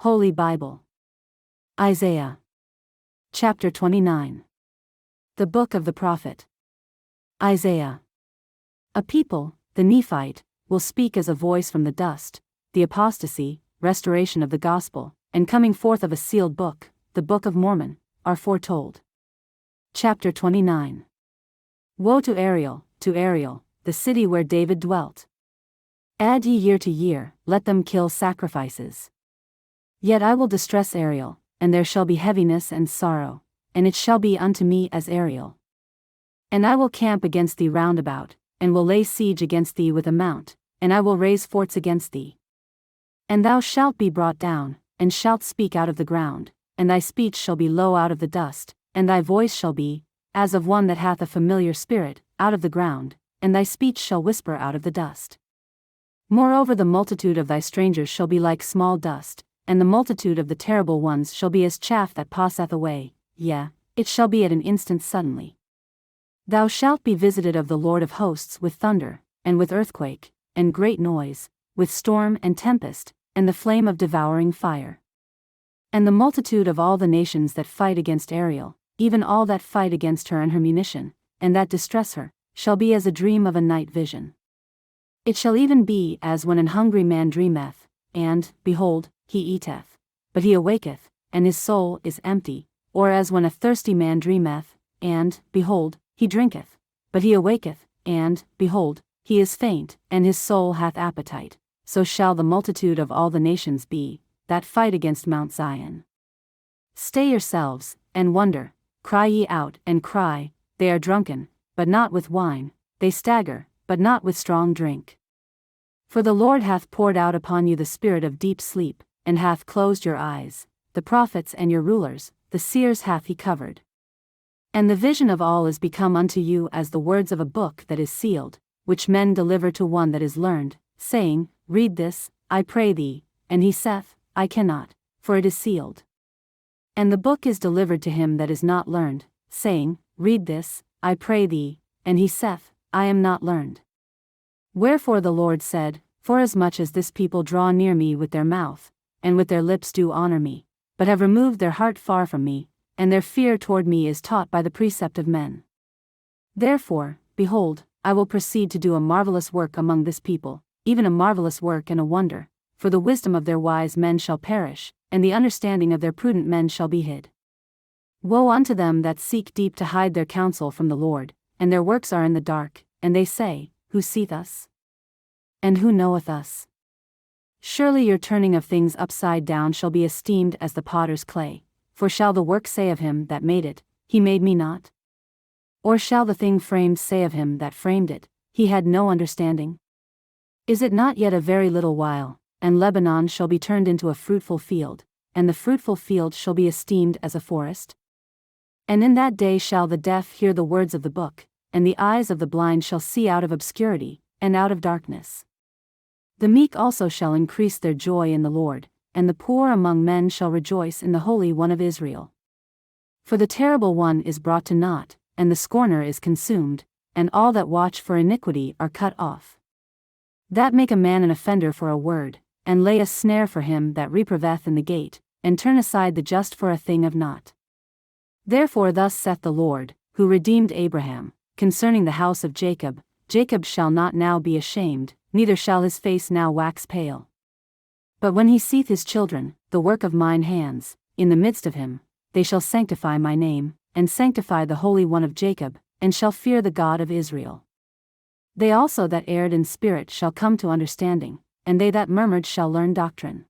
Holy Bible. Isaiah. Chapter 29. The Book of the Prophet Isaiah. A people, the Nephite, will speak as a voice from the dust, the apostasy, restoration of the gospel, and coming forth of a sealed book, the Book of Mormon, are foretold. Chapter 29. Woe to Ariel, the city where David dwelt. Add ye year to year, let them kill sacrifices. Yet I will distress Ariel, and there shall be heaviness and sorrow, and it shall be unto me as Ariel. And I will camp against thee round about, and will lay siege against thee with a mount, and I will raise forts against thee. And thou shalt be brought down, and shalt speak out of the ground, and thy speech shall be low out of the dust, and thy voice shall be, as of one that hath a familiar spirit, out of the ground, and thy speech shall whisper out of the dust. Moreover, the multitude of thy strangers shall be like small dust, and the multitude of the terrible ones shall be as chaff that passeth away, yea, it shall be at an instant suddenly. Thou shalt be visited of the Lord of hosts with thunder, and with earthquake, and great noise, with storm and tempest, and the flame of devouring fire. And the multitude of all the nations that fight against Ariel, even all that fight against her and her munition, and that distress her, shall be as a dream of a night vision. It shall even be as when an hungry man dreameth, and, behold, he eateth, but he awaketh, and his soul is empty, or as when a thirsty man dreameth, and, behold, he drinketh, but he awaketh, and, behold, he is faint, and his soul hath appetite, so shall the multitude of all the nations be, that fight against Mount Zion. Stay yourselves, and wonder, cry ye out, and cry, they are drunken, but not with wine, they stagger, but not with strong drink. For the Lord hath poured out upon you the spirit of deep sleep, and hath closed your eyes, the prophets and your rulers, the seers hath he covered. And the vision of all is become unto you as the words of a book that is sealed, which men deliver to one that is learned, saying, Read this, I pray thee, and he saith, I cannot, for it is sealed. And the book is delivered to him that is not learned, saying, Read this, I pray thee, and he saith, I am not learned. Wherefore the Lord said, Forasmuch as this people draw near me with their mouth, and with their lips do honor me, but have removed their heart far from me, and their fear toward me is taught by the precept of men. Therefore, behold, I will proceed to do a marvelous work among this people, even a marvelous work and a wonder, for the wisdom of their wise men shall perish, and the understanding of their prudent men shall be hid. Woe unto them that seek deep to hide their counsel from the Lord, and their works are in the dark, and they say, Who seeth us? And who knoweth us? Surely your turning of things upside down shall be esteemed as the potter's clay, for shall the work say of him that made it, He made me not? Or shall the thing framed say of him that framed it, He had no understanding? Is it not yet a very little while, and Lebanon shall be turned into a fruitful field, and the fruitful field shall be esteemed as a forest? And in that day shall the deaf hear the words of the book, and the eyes of the blind shall see out of obscurity, and out of darkness. The meek also shall increase their joy in the Lord, and the poor among men shall rejoice in the Holy One of Israel. For the terrible one is brought to naught, and the scorner is consumed, and all that watch for iniquity are cut off. That make a man an offender for a word, and lay a snare for him that reproveth in the gate, and turn aside the just for a thing of naught. Therefore thus saith the Lord, who redeemed Abraham, concerning the house of Jacob, Jacob shall not now be ashamed, neither shall his face now wax pale. But when he seeth his children, the work of mine hands, in the midst of him, they shall sanctify my name, and sanctify the Holy One of Jacob, and shall fear the God of Israel. They also that erred in spirit shall come to understanding, and they that murmured shall learn doctrine.